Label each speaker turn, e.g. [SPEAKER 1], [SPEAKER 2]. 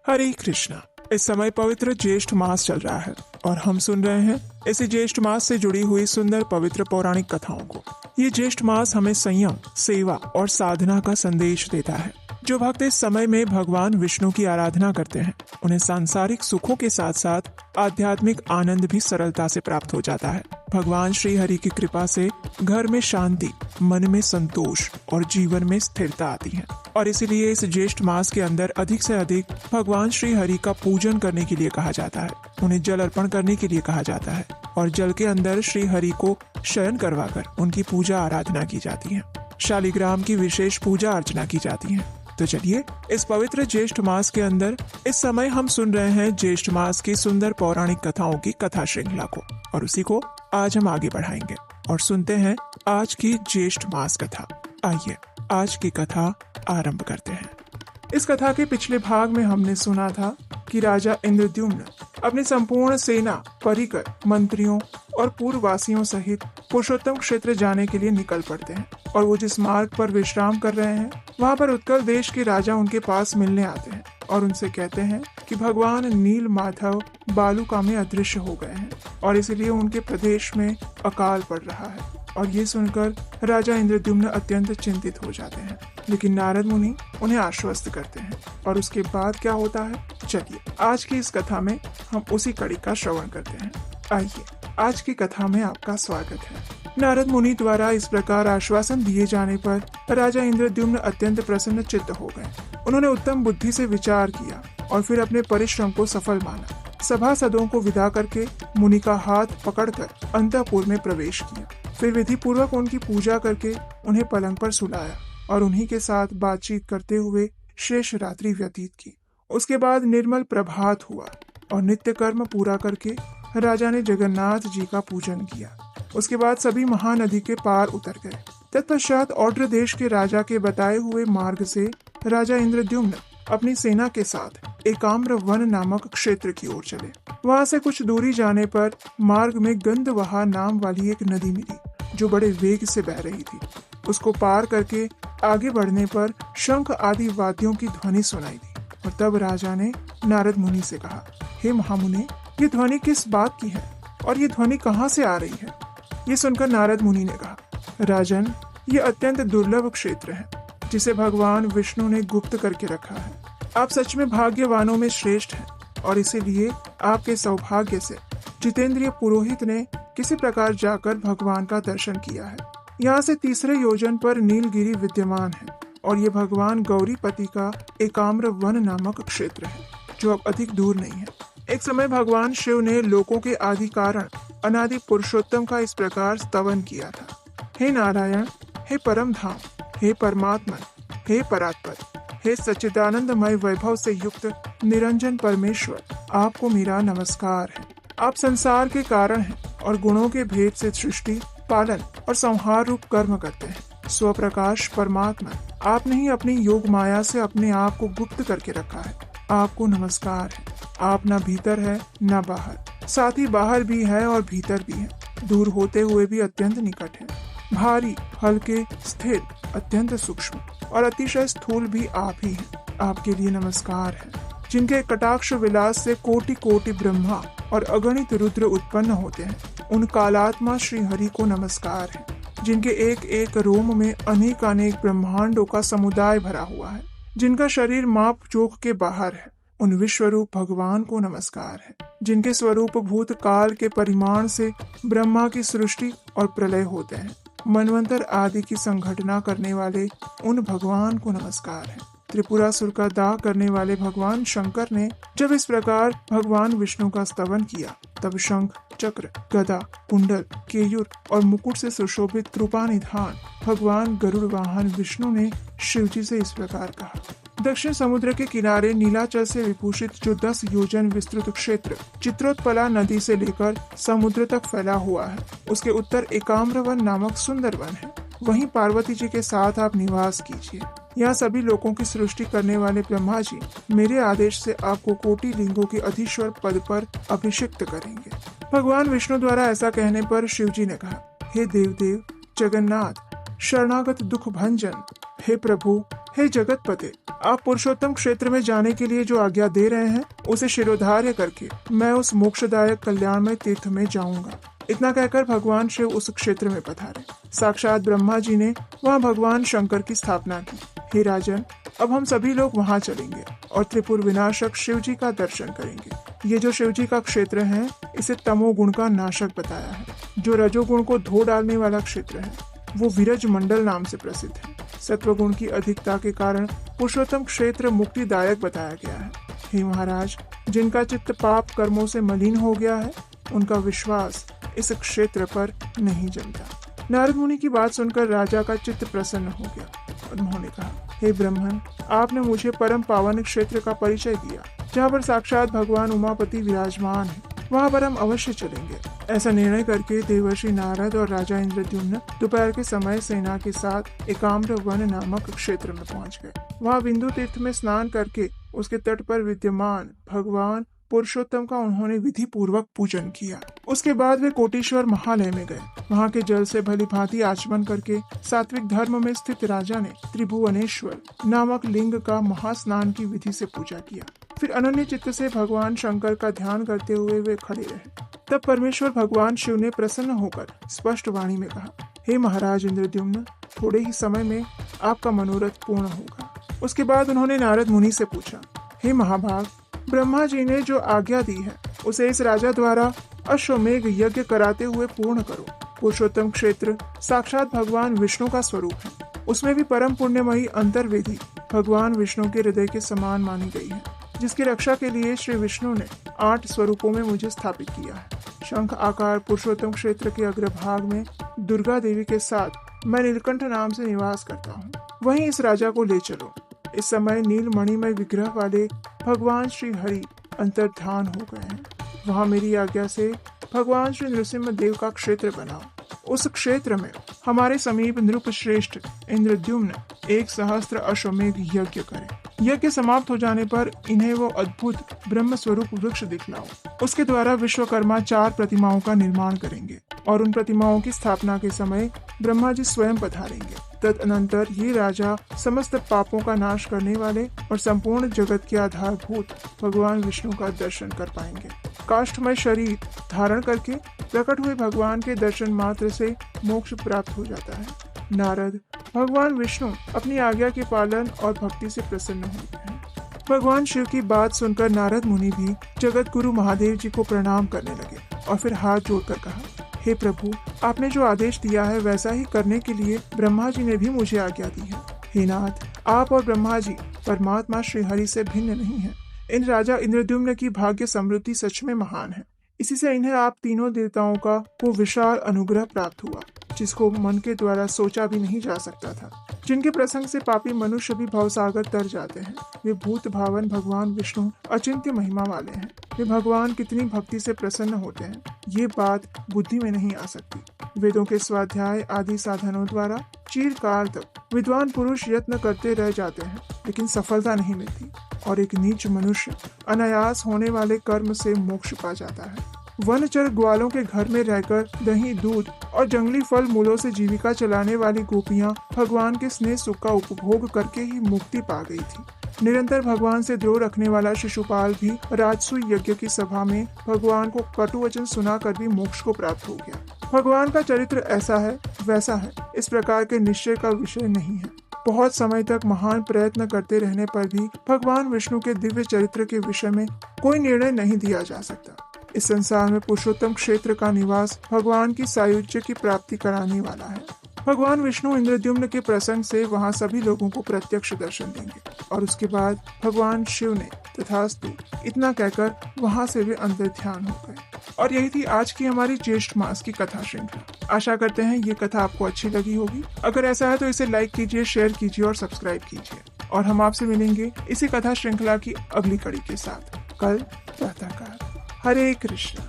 [SPEAKER 1] हरे कृष्णा। इस समय पवित्र ज्येष्ठ मास चल रहा है और हम सुन रहे हैं इसी ज्येष्ठ मास से जुड़ी हुई सुंदर पवित्र पौराणिक कथाओं को। ये ज्येष्ठ मास हमें संयम, सेवा और साधना का संदेश देता है। जो भक्त इस समय में भगवान विष्णु की आराधना करते हैं, उन्हें सांसारिक सुखों के साथ साथ आध्यात्मिक आनंद भी सरलता से प्राप्त हो जाता है। भगवान श्री हरि की कृपा से घर में शांति, मन में संतोष और जीवन में स्थिरता आती है। और इसीलिए इस ज्येष्ठ मास के अंदर अधिक से अधिक भगवान श्री हरि का पूजन करने के लिए कहा जाता है। उन्हें जल अर्पण करने के लिए कहा जाता है और जल के अंदर श्री हरि को शयन करवाकर उनकी पूजा आराधना की जाती है। शालिग्राम की विशेष पूजा अर्चना की जाती है। तो चलिए, इस पवित्र ज्येष्ठ मास के अंदर इस समय हम सुन रहे हैं ज्येष्ठ मास की सुंदर पौराणिक कथाओं की कथा श्रृंखला को, और उसी को आज हम आगे बढ़ाएंगे और सुनते हैं आज की ज्येष्ठ मास कथा। आइए आज की कथा आरंभ करते हैं। इस कथा के पिछले भाग में हमने सुना था कि राजा इंद्रद्युम्न अपनी संपूर्ण सेना, परिकर, मंत्रियों और पूर्ववासियों सहित पुरुषोत्तम क्षेत्र जाने के लिए निकल पड़ते हैं। और वो जिस मार्ग पर विश्राम कर रहे हैं, वहाँ पर उत्कल देश के राजा उनके पास मिलने आते हैं और उनसे कहते हैं कि भगवान नील माधव बालूका में अदृश्य हो गए हैं और इसलिए उनके प्रदेश में अकाल पड़ रहा है। और ये सुनकर राजा इंद्रद्युम्न अत्यंत चिंतित हो जाते हैं, लेकिन नारद मुनि उन्हें आश्वस्त करते हैं। और उसके बाद क्या होता है, चलिए आज की इस कथा में हम उसी कड़ी का श्रवण करते हैं। आइए आज की कथा में आपका स्वागत है। नारद मुनि द्वारा इस प्रकार आश्वासन दिए जाने पर राजा इंद्रद्युम्न अत्यंत प्रसन्न चित्त हो गए। उन्होंने उत्तम बुद्धि से विचार किया और फिर अपने परिश्रम को सफल माना। सभासदों को विदा करके मुनि का हाथ पकड़कर अंतःपुर में प्रवेश किया। फिर विधि पूर्वक उनकी पूजा करके उन्हें पलंग पर सुलाया और उन्हीं के साथ बातचीत करते हुए शेष रात्रि व्यतीत की। उसके बाद निर्मल प्रभात हुआ और नित्य कर्म पूरा करके राजा ने जगन्नाथ जी का पूजन किया। उसके बाद सभी महानदी के पार उतर गए। तत्पश्चात औड्र देश के राजा के बताए हुए मार्ग से राजा इंद्रद्युम्न अपनी सेना के साथ एकाम्र वन नामक क्षेत्र की ओर चले। वहां से कुछ दूरी जाने पर मार्ग में गंधवहा नाम वाली एक नदी मिली, जो बड़े वेग से बह रही थी। उसको पार करके आगे बढ़ने पर शंख आदि वाद्यों की ध्वनि सुनाई दी। और तब राजा ने नारद मुनि से कहा, हे महामुने, ये ध्वनि किस बात की है और ये ध्वनि कहाँ से आ रही है? ये सुनकर नारद मुनि ने कहा, राजन, ये अत्यंत दुर्लभ क्षेत्र है जिसे भगवान विष्णु ने गुप्त करके रखा है। आप सच में भाग्यवानों में श्रेष्ठ हैं और इसीलिए आपके सौभाग्य से जितेंद्रिय पुरोहित ने किसी प्रकार जाकर भगवान का दर्शन किया है। यहाँ से 3 योजन पर नीलगिरी विद्यमान है और ये भगवान गौरीपति का एकाम्र वन नामक क्षेत्र है, जो अब अधिक दूर नहीं है। एक समय भगवान शिव ने लोकों के आदि कारण अनादि पुरुषोत्तम का इस प्रकार स्तवन किया था, हे नारायण, हे परम धाम, हे परमात्मा, हे परात्पर, हे सच्चिदानंदमय वैभव से युक्त निरंजन परमेश्वर, आपको मेरा नमस्कार है। आप संसार के कारण हैं और गुणों के भेद से सृष्टि, पालन और संहार रूप कर्म करते हैं। स्वप्रकाश परमात्मा, आपने ही अपनी योग माया से अपने आप को गुप्त करके रखा है। आपको नमस्कार है। आप न भीतर है न बाहर, साथ ही बाहर भी है और भीतर भी है, दूर होते हुए भी अत्यंत निकट है। भारी, हल्के, स्थिर, अत्यंत सूक्ष्म और अतिशय स्थूल भी आप ही हैं। आपके लिए नमस्कार है। जिनके कटाक्ष विलास से कोटि कोटि ब्रह्मा और अगणित रुद्र उत्पन्न होते हैं, उन कालात्मा श्री हरि को नमस्कार है। जिनके एक एक रोम में अनेक अनेक ब्रह्मांडों का समुदाय भरा हुआ है, जिनका शरीर माप जोख के बाहर है, उन विश्वरूप भगवान को नमस्कार है। जिनके स्वरूप भूत काल के परिमाण से ब्रह्मा की सृष्टि और प्रलय होते हैं, मनवंतर आदि की संघटना करने वाले उन भगवान को नमस्कार है। त्रिपुरासुर का दाह करने वाले भगवान शंकर ने जब इस प्रकार भगवान विष्णु का स्तवन किया, तब शंख, चक्र, गदा, कुंडल, केयूर और मुकुट से सुशोभित कृपा निधान भगवान गरुड़ वाहन विष्णु ने शिव जी से इस प्रकार कहा, दक्षिण समुद्र के किनारे नीलाचल से विभूषित जो 10 योजन विस्तृत क्षेत्र चित्रोत्पला नदी से लेकर समुद्र तक फैला हुआ है, उसके उत्तर एकाम्रवन नामक सुंदर वन है। वहीं पार्वती जी के साथ आप निवास कीजिए। यहाँ सभी लोगों की सृष्टि करने वाले ब्रह्मा जी मेरे आदेश से आपको कोटि लिंगों के अधीश्वर पद पर अभिषिक्त करेंगे। भगवान विष्णु द्वारा ऐसा कहने पर शिव जी ने कहा, हे देवदेव, जगन्नाथ, शरणागत दुख भंजन, हे प्रभु, हे जगतपते, आप पुरुषोत्तम क्षेत्र में जाने के लिए जो आज्ञा दे रहे हैं उसे शिरोधार्य करके मैं उस मोक्षदायक कल्याणमय तीर्थ में जाऊंगा। इतना कहकर भगवान शिव उस क्षेत्र में पधारे। साक्षात ब्रह्मा जी ने वहाँ भगवान शंकर की स्थापना की। हे राजन, अब हम सभी लोग वहाँ चलेंगे और त्रिपुर विनाशक शिव जी का दर्शन करेंगे। ये जो शिव जी का क्षेत्र है, इसे तमोगुण का नाशक बताया है। जो रजोगुण को धो डालने वाला क्षेत्र है, वो विरज मंडल नाम से प्रसिद्ध है। सत्वगुण की अधिकता के कारण पुरुषोत्तम क्षेत्र मुक्तिदायक बताया गया है। हे महाराज, जिनका चित्त पाप कर्मों से मलिन हो गया है, उनका विश्वास इस क्षेत्र पर नहीं जमता। नारद मुनि की बात सुनकर राजा का चित्त प्रसन्न हो गया और उन्होंने कहा, हे ब्रह्मन, आपने मुझे परम पावन क्षेत्र का परिचय दिया, जहाँ पर साक्षात भगवान उमापति विराजमान है। वहाँ पर हम अवश्य चलेंगे। ऐसा निर्णय करके देवर्षि नारद और राजा इंद्रद्युम्न दोपहर के समय सेना के साथ एकाम्र वन नामक क्षेत्र में पहुँच गए। वहाँ बिंदु तीर्थ में स्नान करके उसके तट पर विद्यमान भगवान पुरुषोत्तम का उन्होंने विधि पूर्वक पूजन किया। उसके बाद वे कोटीश्वर महालय में गए। वहाँ के जल से भली भांति आचमन करके सात्विक धर्म में स्थित राजा ने त्रिभुवनेश्वर नामक लिंग का महास्नान की विधि से पूजा किया। फिर अनन्य चित्त से भगवान शंकर का ध्यान करते हुए वे खड़े रहे। तब परमेश्वर भगवान शिव ने प्रसन्न होकर स्पष्ट वाणी में कहा, हे महाराज इंद्रद्युम्न, थोड़े ही समय में आपका मनोरथ पूर्ण होगा। उसके बाद उन्होंने नारद मुनि से पूछा, हे महाभाग, ब्रह्मा जी ने जो आज्ञा दी है उसे इस राजा द्वारा अश्वमेघ यज्ञ कराते हुए पूर्ण करो। पुरुषोत्तम क्षेत्र साक्षात भगवान विष्णु का स्वरूप है। उसमें भी परम पुण्यमयी अंतर्वेदी भगवान विष्णु के हृदय के समान मानी गई है, जिसकी रक्षा के लिए श्री विष्णु ने 8 स्वरूपों में मुझे स्थापित किया है। शंख आकार पुरुषोत्तम क्षेत्र के अग्रभाग में दुर्गा देवी के साथ मैं नीलकंठ नाम से निवास करता हूँ। वहीं इस राजा को ले चलो। इस समय नील मणिमय विग्रह वाले भगवान श्री हरि अंतर्धान हो गए हैं। वहाँ मेरी आज्ञा से भगवान श्री नृसिंह देव का क्षेत्र बनाओ। उस क्षेत्र में हमारे समीप नृप श्रेष्ठ इंद्रद्युम्न 1 सहस्त्र अश्वमेघ यज्ञ करें। यज्ञ समाप्त हो जाने पर इन्हें वो अद्भुत ब्रह्म स्वरूप वृक्ष दिखलाओ। उसके द्वारा विश्वकर्मा 4 प्रतिमाओं का निर्माण करेंगे और उन प्रतिमाओं की स्थापना के समय ब्रह्मा जी स्वयं पधारेंगे। तदनंतर ये राजा समस्त पापों का नाश करने वाले और संपूर्ण जगत के आधारभूत भगवान विष्णु का दर्शन कर पाएंगे। काष्ठमय शरीर धारण करके प्रकट हुए भगवान के दर्शन मात्र से मोक्ष प्राप्त हो जाता है। नारद, भगवान विष्णु अपनी आज्ञा के पालन और भक्ति से प्रसन्न होते हैं। भगवान शिव की बात सुनकर नारद मुनि भी जगत गुरु महादेव जी को प्रणाम करने लगे और फिर हाथ जोड़कर कहा, हे प्रभु, आपने जो आदेश दिया है वैसा ही करने के लिए ब्रह्मा जी ने भी मुझे आज्ञा दी है। हे नाथ, आप और ब्रह्मा जी परमात्मा श्री हरि से भिन्न नहीं है। इन राजा इंद्रद्युम्न की भाग्य समृद्धि सच में महान है। इसी से इन्हें आप तीनों देवताओं का वो विशाल अनुग्रह प्राप्त हुआ, जिसको मन के द्वारा सोचा भी नहीं जा सकता था। जिनके प्रसंग से पापी मनुष्य भी भवसागर तर जाते हैं। वे भूत भावन भगवान विष्णु अचिंत्य महिमा वाले हैं। वे भगवान कितनी भक्ति से प्रसन्न होते हैं, ये बात बुद्धि में नहीं आ सकती। वेदों के स्वाध्याय आदि साधनों द्वारा चिरकाल तक विद्वान पुरुष यत्न करते रह जाते हैं, लेकिन सफलता नहीं मिलती और एक नीच मनुष्य अनायास होने वाले कर्म से मोक्ष पा जाता है। वनचर ग्वालों के घर में रहकर दही, दूध और जंगली फल मूलों से जीविका चलाने वाली गोपियां भगवान के स्नेह सुख का उपभोग करके ही मुक्ति पा गई थी। निरंतर भगवान से द्रोह रखने वाला शिशुपाल भी राजसूय यज्ञ की सभा में भगवान को कटु वचन सुनाकर भी मोक्ष को प्राप्त हो गया। भगवान का चरित्र ऐसा है वैसा है, इस प्रकार के निश्चय का विषय नहीं है। बहुत समय तक महान प्रयत्न करते रहने पर भी भगवान विष्णु के दिव्य चरित्र के विषय में कोई निर्णय नहीं दिया जा सकता। इस संसार में पुरुषोत्तम क्षेत्र का निवास भगवान की सायुज्य की प्राप्ति कराने वाला है। भगवान विष्णु इंद्रद्युम्न के प्रसंग से वहाँ सभी लोगों को प्रत्यक्ष दर्शन देंगे और उसके बाद भगवान शिव ने तथास्तु इतना कहकर वहाँ से वे अंतर्ध्यान हो गए। और यही थी आज की हमारी ज्येष्ठ मास की कथा श्रृंखला। आशा करते हैं ये कथा आपको अच्छी लगी होगी। अगर ऐसा है तो इसे लाइक कीजिए, शेयर कीजिए और सब्सक्राइब कीजिए। और हम आपसे मिलेंगे इसी कथा श्रृंखला की अगली कड़ी के साथ कल प्रातःकाल। हरे कृष्ण।